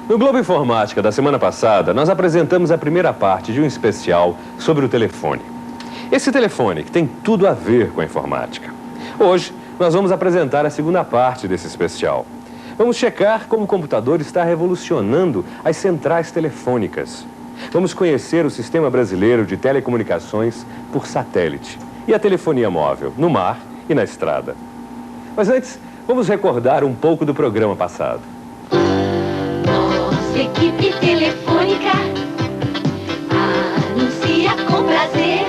No Globo Informática da semana passada, nós apresentamos a primeira parte de um especial sobre o telefone. Esse telefone que tem tudo a ver com a informática. Hoje, nós vamos apresentar a segunda parte desse especial. Vamos checar como o computador está revolucionando as centrais telefônicas. Vamos conhecer o Sistema Brasileiro de Telecomunicações por satélite e a telefonia móvel, no mar e na estrada. Mas antes, vamos recordar um pouco do programa passado. Equipe telefônica anuncia com prazer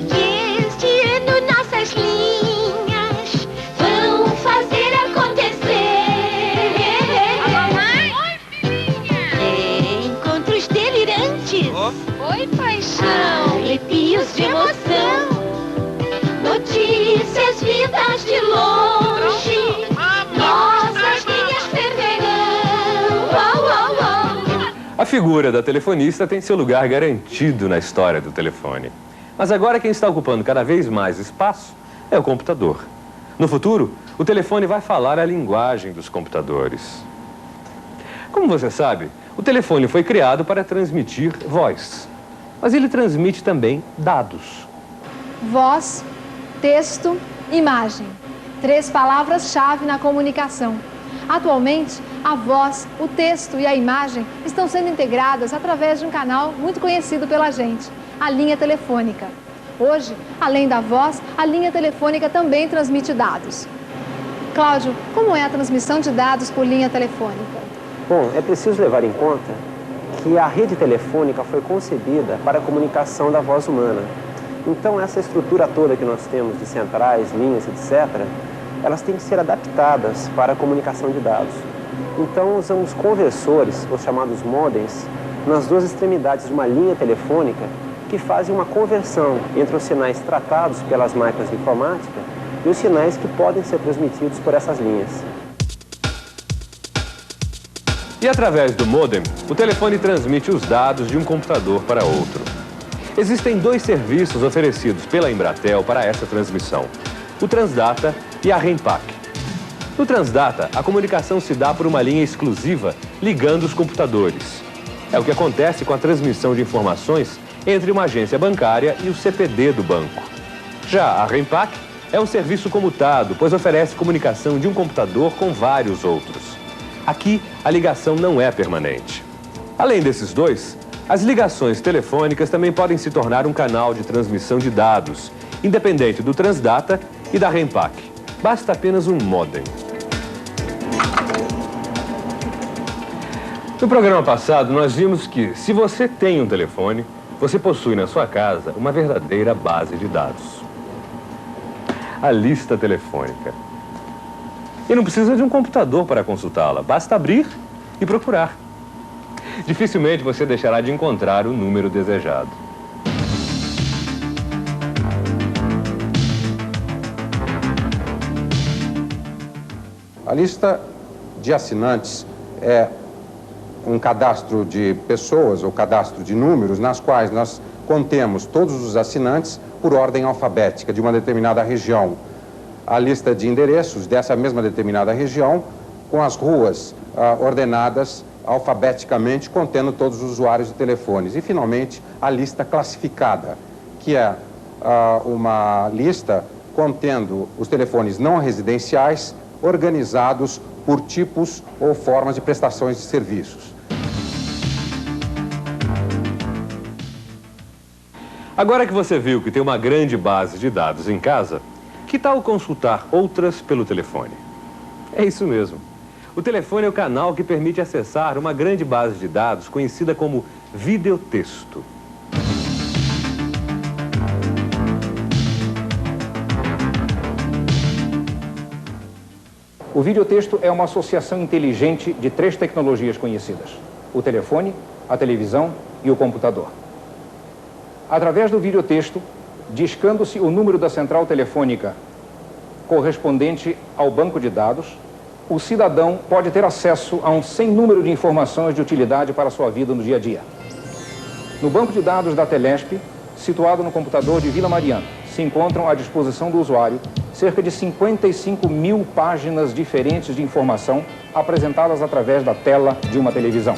que este ano nossas linhas vão fazer acontecer. Alô, mãe? Oi, filhinha. Encontros delirantes. Oi, paixão. Arrepios de emoção. Notícias vindas de longe. Nossas linhas ferverão. A figura da telefonista tem seu lugar garantido na história do telefone. Mas agora quem está ocupando cada vez mais espaço é o computador. No futuro, o telefone vai falar a linguagem dos computadores. Como você sabe, o telefone foi criado para transmitir voz. Mas ele transmite também dados. Voz, texto, imagem. 3 palavras-chave na comunicação. Atualmente, a voz, o texto e a imagem estão sendo integradas através de um canal muito conhecido pela gente, a linha telefônica. Hoje, além da voz, a linha telefônica também transmite dados. Cláudio, como é a transmissão de dados por linha telefônica? Bom, é preciso levar em conta que a rede telefônica foi concebida para a comunicação da voz humana. Então, essa estrutura toda que nós temos de centrais, linhas, etc., elas têm que ser adaptadas para a comunicação de dados. Então, usamos conversores, os chamados modems, nas 2 extremidades de uma linha telefônica que fazem uma conversão entre os sinais tratados pelas máquinas de informática e os sinais que podem ser transmitidos por essas linhas. E através do modem, o telefone transmite os dados de um computador para outro. Existem 2 serviços oferecidos pela Embratel para essa transmissão: o Transdata e a Renpac. No Transdata, a comunicação se dá por uma linha exclusiva ligando os computadores. É o que acontece com a transmissão de informações entre uma agência bancária e o CPD do banco. Já a Renpac é um serviço comutado, pois oferece comunicação de um computador com vários outros. Aqui, a ligação não é permanente. Além desses 2, as ligações telefônicas também podem se tornar um canal de transmissão de dados, independente do Transdata e da Renpac. Basta apenas um modem. No programa passado, nós vimos que, se você tem um telefone, você possui na sua casa uma verdadeira base de dados. A lista telefônica. E não precisa de um computador para consultá-la, basta abrir e procurar. Dificilmente você deixará de encontrar o número desejado. A lista de assinantes é um cadastro de pessoas ou cadastro de números nas quais nós contemos todos os assinantes por ordem alfabética de uma determinada região. A lista de endereços dessa mesma determinada região com as ruas ordenadas alfabeticamente, contendo todos os usuários de telefones. E, finalmente, a lista classificada, que é uma lista contendo os telefones não residenciais, organizados por tipos ou formas de prestações de serviços. Agora que você viu que tem uma grande base de dados em casa, que tal consultar outras pelo telefone? É isso mesmo. O telefone é o canal que permite acessar uma grande base de dados conhecida como videotexto. O videotexto é uma associação inteligente de 3 tecnologias conhecidas: o telefone, a televisão e o computador. Através do videotexto, discando-se o número da central telefônica correspondente ao banco de dados, o cidadão pode ter acesso a um sem número de informações de utilidade para a sua vida no dia a dia. No banco de dados da Telesp, situado no computador de Vila Mariana, se encontram à disposição do usuário cerca de 55 mil páginas diferentes de informação apresentadas através da tela de uma televisão.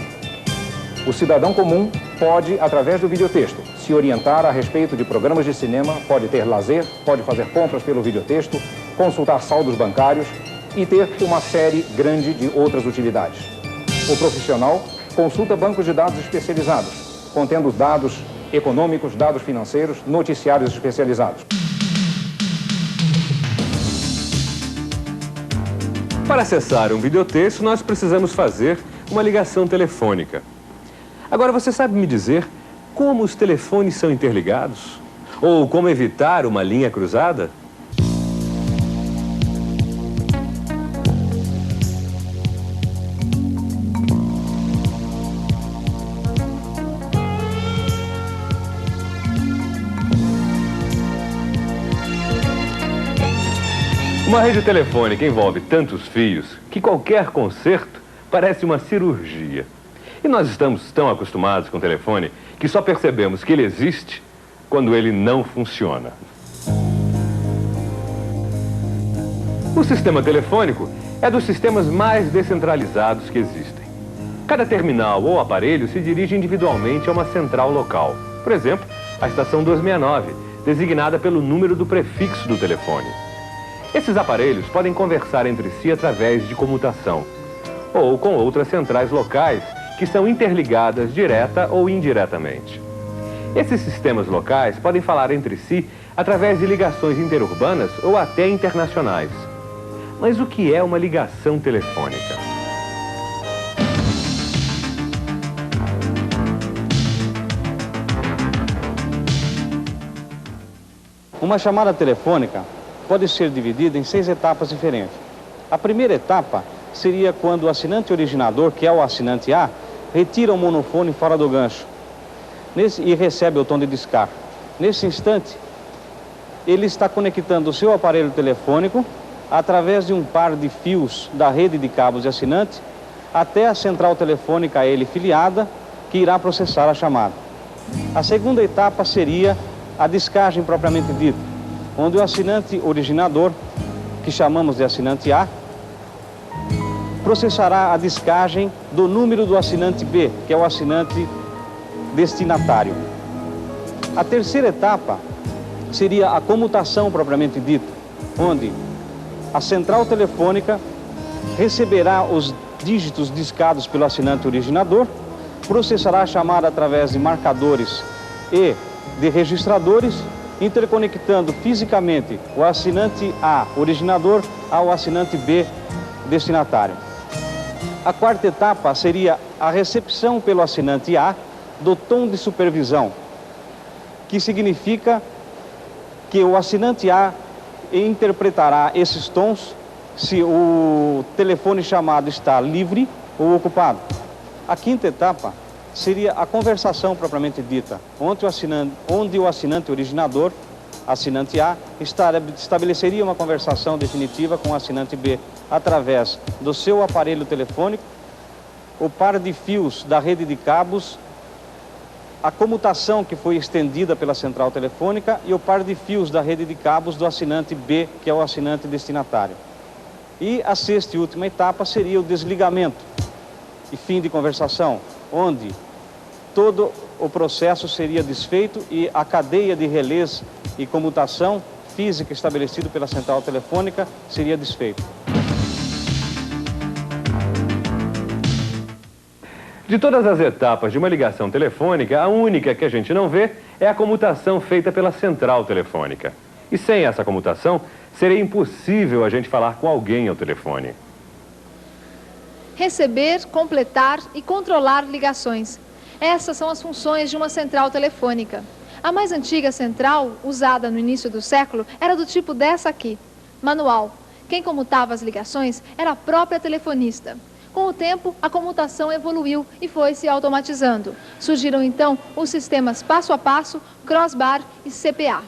O cidadão comum pode, através do videotexto, se orientar a respeito de programas de cinema, pode ter lazer, pode fazer compras pelo videotexto, consultar saldos bancários e ter uma série grande de outras utilidades. O profissional consulta bancos de dados especializados, contendo dados econômicos, dados financeiros, noticiários especializados. Para acessar um videotexto, nós precisamos fazer uma ligação telefônica. Agora, você sabe me dizer como os telefones são interligados? Ou como evitar uma linha cruzada? Uma rede telefônica envolve tantos fios que qualquer conserto parece uma cirurgia. E nós estamos tão acostumados com o telefone que só percebemos que ele existe quando ele não funciona. O sistema telefônico é dos sistemas mais descentralizados que existem. Cada terminal ou aparelho se dirige individualmente a uma central local. Por exemplo, a estação 269, designada pelo número do prefixo do telefone. Esses aparelhos podem conversar entre si através de comutação, ou com outras centrais locais que são interligadas direta ou indiretamente. Esses sistemas locais podem falar entre si através de ligações interurbanas ou até internacionais. Mas o que é uma ligação telefônica? Uma chamada telefônica pode ser dividida em 6 etapas diferentes. A primeira etapa seria quando o assinante originador, que é o assinante A, retira o monofone fora do gancho e recebe o tom de descarga. Nesse instante, ele está conectando o seu aparelho telefônico através de um par de fios da rede de cabos de assinante até a central telefônica a ele filiada, que irá processar a chamada. A segunda etapa seria a descagem propriamente dita, onde o assinante originador, que chamamos de assinante A, processará a descagem do número do assinante B, que é o assinante destinatário. A terceira etapa seria a comutação propriamente dita, onde a central telefônica receberá os dígitos discados pelo assinante originador, processará a chamada através de marcadores e de registradores, interconectando fisicamente o assinante A, originador, ao assinante B, destinatário. A quarta etapa seria a recepção pelo assinante A do tom de supervisão, que significa que o assinante A interpretará esses tons se o telefone chamado está livre ou ocupado. A quinta etapa seria a conversação propriamente dita, onde o assinante originador, assinante A, estabeleceria uma conversação definitiva com o assinante B através do seu aparelho telefônico, o par de fios da rede de cabos, a comutação que foi estendida pela central telefônica e o par de fios da rede de cabos do assinante B, que é o assinante destinatário. E a sexta e última etapa seria o desligamento e fim de conversação, onde todo o processo seria desfeito e a cadeia de relés e comutação física estabelecida pela central telefônica seria desfeita. De todas as etapas de uma ligação telefônica, a única que a gente não vê é a comutação feita pela central telefônica. E sem essa comutação, seria impossível a gente falar com alguém ao telefone. receber, completar e controlar ligações. Essas são as funções de uma central telefônica. A mais antiga central, usada no início do século, era do tipo dessa aqui, manual. Quem comutava as ligações era a própria telefonista. Com o tempo, a comutação evoluiu e foi se automatizando. Surgiram então os sistemas passo a passo, crossbar e CPA.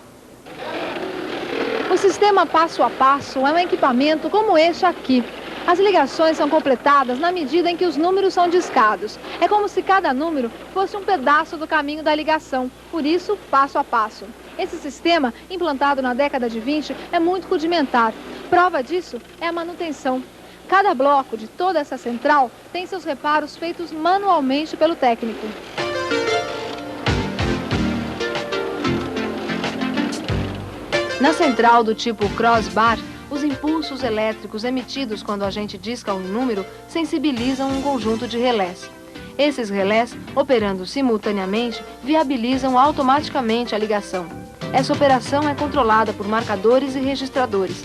O sistema passo a passo é um equipamento como este aqui. As ligações são completadas na medida em que os números são discados. É como se cada número fosse um pedaço do caminho da ligação, por isso, passo a passo. Esse sistema, implantado na década de 20, é muito rudimentar. Prova disso é a manutenção. Cada bloco de toda essa central tem seus reparos feitos manualmente pelo técnico. Na central do tipo crossbar, os impulsos elétricos emitidos quando a gente disca um número sensibilizam um conjunto de relés. Esses relés, operando simultaneamente, viabilizam automaticamente a ligação. Essa operação é controlada por marcadores e registradores.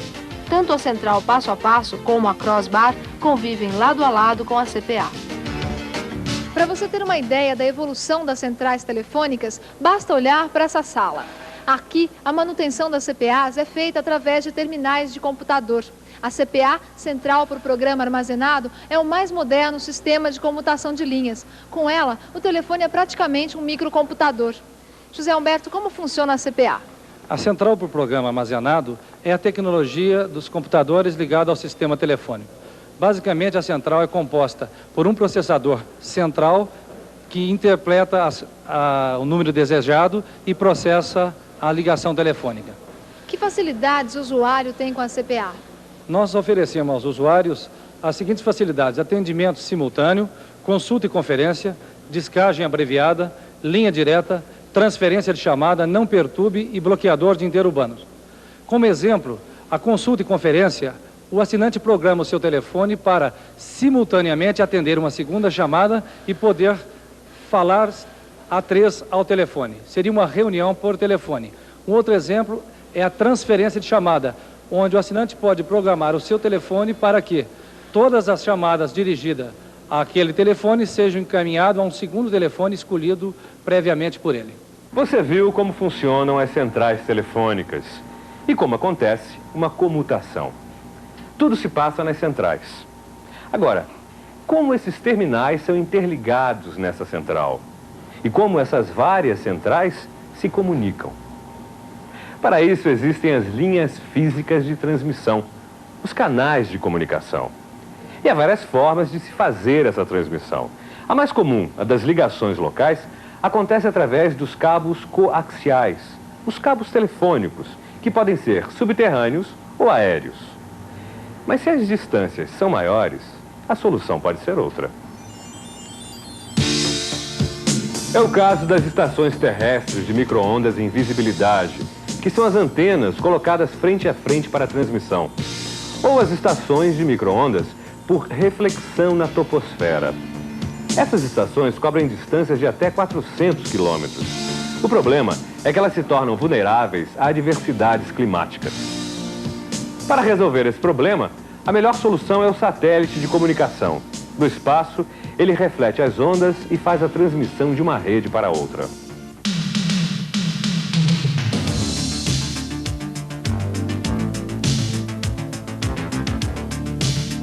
Tanto a central passo a passo como a crossbar convivem lado a lado com a CPA. Para você ter uma ideia da evolução das centrais telefônicas, basta olhar para essa sala. Aqui, a manutenção das CPAs é feita através de terminais de computador. A CPA, Central por Programa Armazenado, é o mais moderno sistema de comutação de linhas. Com ela, o telefone é praticamente um microcomputador. José Humberto, como funciona a CPA? A Central por Programa Armazenado é a tecnologia dos computadores ligada ao sistema telefônico. Basicamente, a central é composta por um processador central que interpreta o número desejado e processa a ligação telefônica. Que facilidades o usuário tem com a CPA? Nós oferecemos aos usuários as seguintes facilidades: atendimento simultâneo, consulta e conferência, descagem abreviada, linha direta, transferência de chamada, não perturbe e bloqueador de interurbanos. Como exemplo, a consulta e conferência, o assinante programa o seu telefone para simultaneamente atender uma segunda chamada e poder falar a 3 ao telefone. Seria uma reunião por telefone. Um outro exemplo é a transferência de chamada, onde o assinante pode programar o seu telefone para que todas as chamadas dirigidas àquele telefone sejam encaminhadas a um segundo telefone escolhido previamente por ele. Você viu como funcionam as centrais telefônicas e como acontece uma comutação. Tudo se passa nas centrais. Agora, como esses terminais são interligados nessa central? E como essas várias centrais se comunicam? Para isso existem as linhas físicas de transmissão, os canais de comunicação. E há várias formas de se fazer essa transmissão. A mais comum, a das ligações locais, acontece através dos cabos coaxiais, os cabos telefônicos, que podem ser subterrâneos ou aéreos. Mas se as distâncias são maiores, a solução pode ser outra. É o caso das estações terrestres de micro-ondas em visibilidade, que são as antenas colocadas frente a frente para a transmissão, ou as estações de micro-ondas por reflexão na troposfera. Essas estações cobrem distâncias de até 400 quilômetros. O problema é que elas se tornam vulneráveis a adversidades climáticas. Para resolver esse problema, a melhor solução é o satélite de comunicação. Do espaço, ele reflete as ondas e faz a transmissão de uma rede para outra.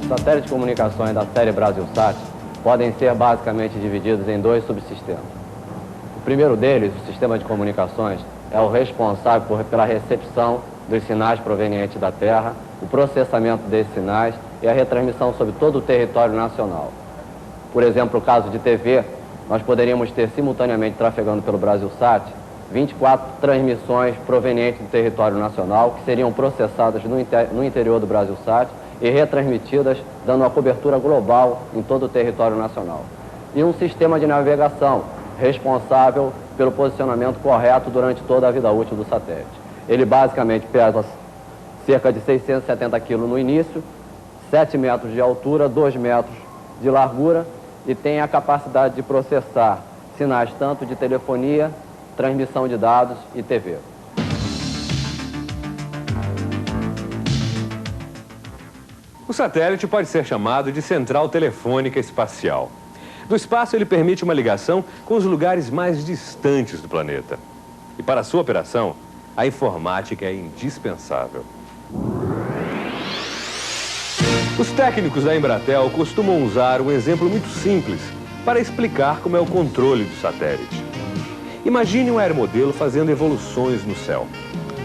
Os satélites de comunicações da série Brasilsat podem ser basicamente divididos em dois subsistemas. O primeiro deles, o sistema de comunicações, é o responsável pela recepção dos sinais provenientes da Terra, o processamento desses sinais e a retransmissão sobre todo o território nacional. Por exemplo, no caso de TV, nós poderíamos ter simultaneamente trafegando pelo Brasilsat 24 transmissões provenientes do território nacional que seriam processadas no interior do Brasilsat e retransmitidas, dando uma cobertura global em todo o território nacional. E um sistema de navegação responsável pelo posicionamento correto durante toda a vida útil do satélite. Ele basicamente pesa cerca de 670 kg no início, 7 metros de altura, 2 metros de largura e tem a capacidade de processar sinais tanto de telefonia, transmissão de dados e TV. O satélite pode ser chamado de central telefônica espacial. Do espaço, ele permite uma ligação com os lugares mais distantes do planeta. E para sua operação, a informática é indispensável. Os técnicos da Embratel costumam usar um exemplo muito simples para explicar como é o controle do satélite. Imagine um aeromodelo fazendo evoluções no céu.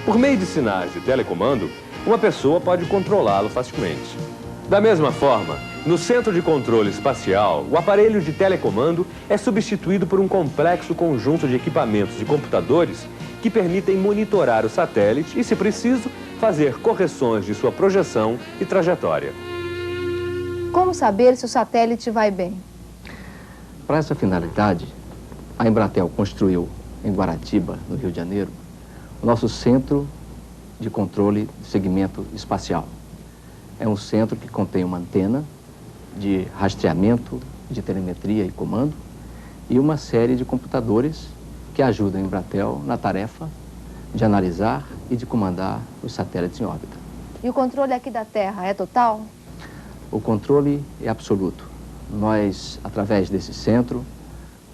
Por meio de sinais de telecomando, uma pessoa pode controlá-lo facilmente. Da mesma forma, no centro de controle espacial, o aparelho de telecomando é substituído por um complexo conjunto de equipamentos e computadores que permitem monitorar o satélite e, se preciso, fazer correções de sua projeção e trajetória. Como saber se o satélite vai bem? Para essa finalidade, a Embratel construiu em Guaratiba, no Rio de Janeiro, o nosso centro de controle de segmento espacial. É um centro que contém uma antena de rastreamento, de telemetria e comando e uma série de computadores que ajudam a Embratel na tarefa de analisar e de comandar os satélites em órbita. E o controle aqui da Terra é total? O controle é absoluto. Nós, através desse centro,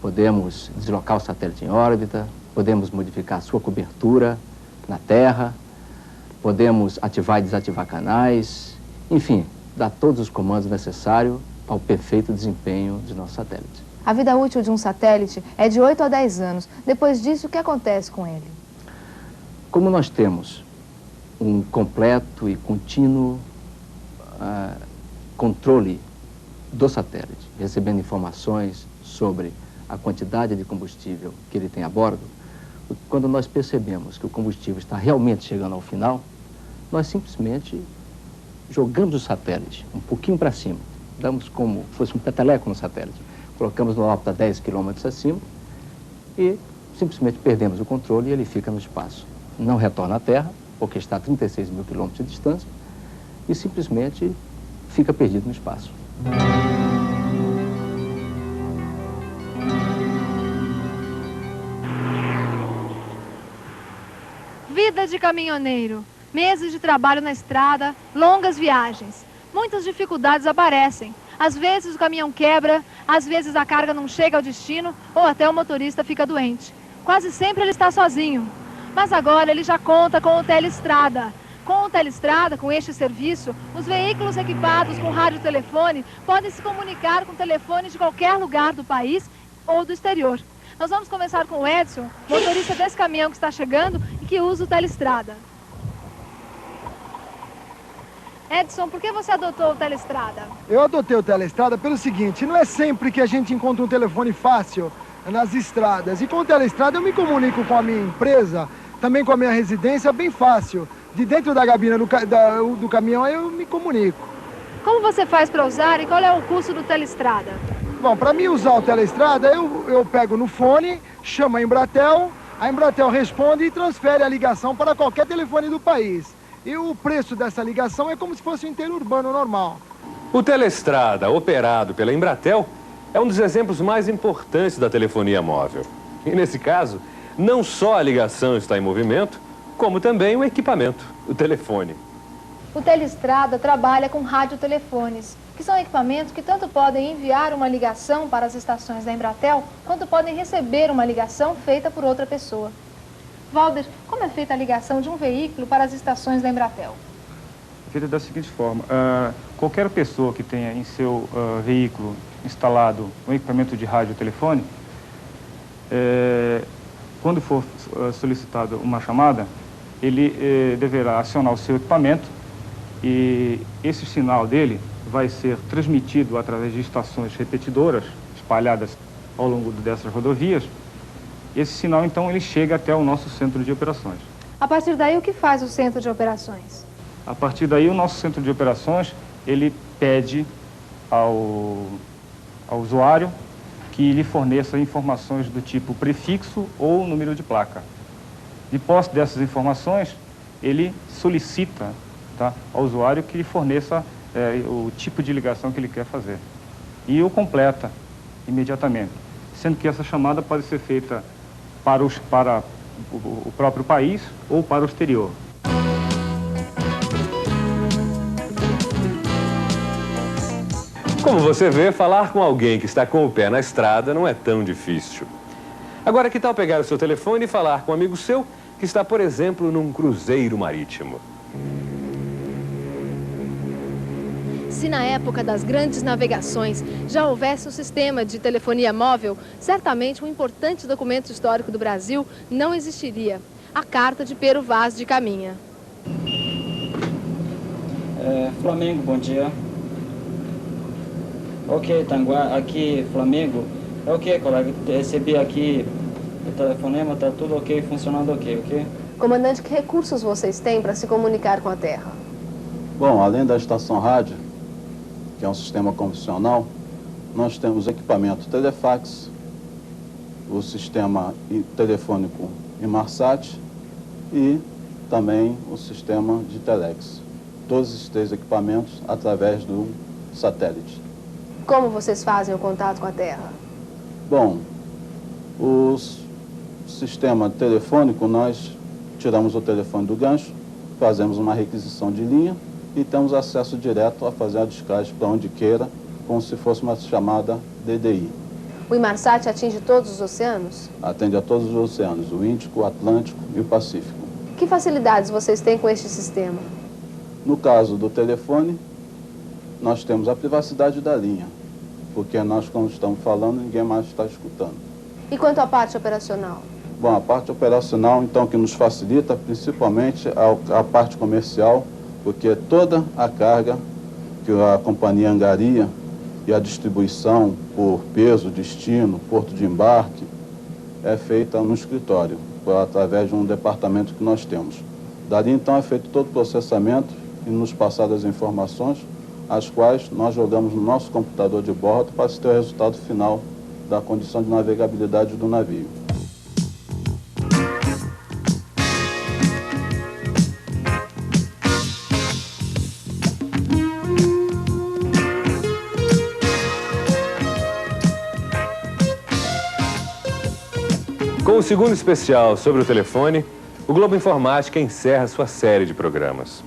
podemos deslocar o satélite em órbita, podemos modificar sua cobertura na Terra, podemos ativar e desativar canais, enfim, dar todos os comandos necessários ao perfeito desempenho de nosso satélite. A vida útil de um satélite é de 8 a 10 anos. Depois disso, o que acontece com ele? Como nós temos um completo e contínuo controle do satélite, recebendo informações sobre a quantidade de combustível que ele tem a bordo, quando nós percebemos que o combustível está realmente chegando ao final, nós simplesmente jogamos o satélite um pouquinho para cima, damos como se fosse um peteleco no satélite, colocamos no órbita 10 km acima e simplesmente perdemos o controle e ele fica no espaço. Não retorna à Terra, porque está a 36 mil quilômetros de distância, e simplesmente fica perdido no espaço. Vida de caminhoneiro, meses de trabalho na estrada, longas viagens. Muitas dificuldades aparecem. Às vezes o caminhão quebra, às vezes a carga não chega ao destino ou até o motorista fica doente. Quase sempre ele está sozinho. Mas agora ele já conta com o Telestrada. Com o Telestrada, com este serviço, os veículos equipados com radiotelefone podem se comunicar com telefones de qualquer lugar do país ou do exterior. Nós vamos começar com o Edson, motorista desse caminhão que está chegando e que usa o Telestrada. Edson, por que você adotou o Telestrada? Eu adotei o Telestrada pelo seguinte, não é sempre que a gente encontra um telefone fácil nas estradas. E com o Telestrada eu me comunico com a minha empresa, também com a minha residência, bem fácil. De dentro da cabina do caminhão eu me comunico. Como você faz para usar e qual é o custo do Telestrada? Bom, para mim usar o Telestrada, eu pego no fone, chamo a Embratel responde e transfere a ligação para qualquer telefone do país. E o preço dessa ligação é como se fosse um interurbano normal. O Telestrada, operado pela Embratel, é um dos exemplos mais importantes da telefonia móvel. E nesse caso, não só a ligação está em movimento, como também o equipamento, o telefone. O Telestrada trabalha com radiotelefones, que são equipamentos que tanto podem enviar uma ligação para as estações da Embratel, quanto podem receber uma ligação feita por outra pessoa. Valder, como é feita a ligação de um veículo para as estações da Embratel? É feita da seguinte forma, qualquer pessoa que tenha em seu veículo instalado um equipamento de radiotelefone, quando for solicitada uma chamada, ele deverá acionar o seu equipamento e esse sinal dele vai ser transmitido através de estações repetidoras espalhadas ao longo dessas rodovias. Esse sinal, então, ele chega até o nosso centro de operações. A partir daí, o que faz o centro de operações? A partir daí, o nosso centro de operações, ele pede ao usuário que lhe forneça informações do tipo prefixo ou número de placa. De posse dessas informações, ele solicita, tá, ao usuário que lhe forneça o tipo de ligação que ele quer fazer. E o completa imediatamente, sendo que essa chamada pode ser feita para o próprio país ou para o exterior. Como você vê, falar com alguém que está com o pé na estrada não é tão difícil. Agora, que tal pegar o seu telefone e falar com um amigo seu que está, por exemplo, num cruzeiro marítimo? Se na época das grandes navegações já houvesse um sistema de telefonia móvel, certamente um importante documento histórico do Brasil não existiria: a Carta de Pero Vaz de Caminha. Flamengo, bom dia. Ok, Tanguá, aqui Flamengo. Ok, colega, recebi aqui o telefonema, tá tudo ok, funcionando ok? Comandante, que recursos vocês têm para se comunicar com a Terra? Bom, além da estação rádio, que é um sistema convencional, nós temos equipamento telefax, o sistema telefônico Inmarsat e também o sistema de telex. Todos esses 3 equipamentos através do satélite. Como vocês fazem o contato com a Terra? Bom, o sistema telefônico, nós tiramos o telefone do gancho, fazemos uma requisição de linha e temos acesso direto a fazer a descagem para onde queira, como se fosse uma chamada DDI. O Inmarsat atinge todos os oceanos? Atende a todos os oceanos, o Índico, o Atlântico e o Pacífico. Que facilidades vocês têm com este sistema? No caso do telefone, nós temos a privacidade da linha, porque nós, quando estamos falando, ninguém mais está escutando. E quanto à parte operacional? Bom, a parte operacional, então, que nos facilita, principalmente a parte comercial, porque toda a carga que a companhia angaria e a distribuição por peso, destino, porto de embarque, é feita no escritório, através de um departamento que nós temos. Dali, então, é feito todo o processamento e nos passadas as informações, as quais nós jogamos no nosso computador de bordo para se ter o resultado final da condição de navegabilidade do navio. Com o segundo especial sobre o telefone, o Globo Informática encerra sua série de programas.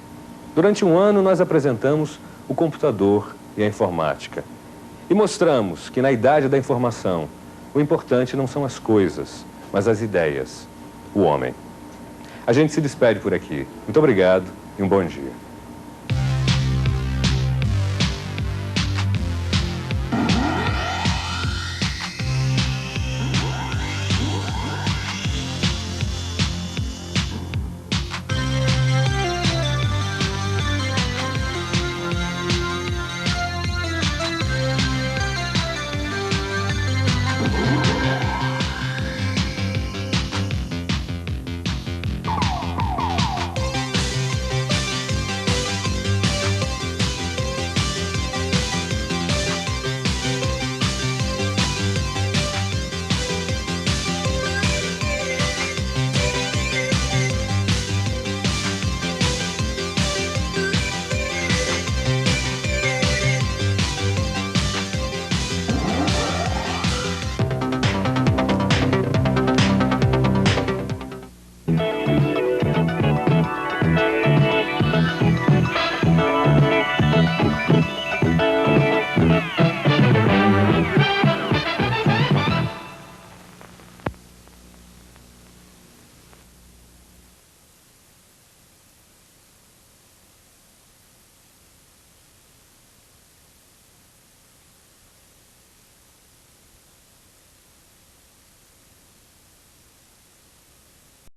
Durante um ano, nós apresentamos o computador e a informática. E mostramos que na idade da informação, o importante não são as coisas, mas as ideias, o homem. A gente se despede por aqui. Muito obrigado e um bom dia.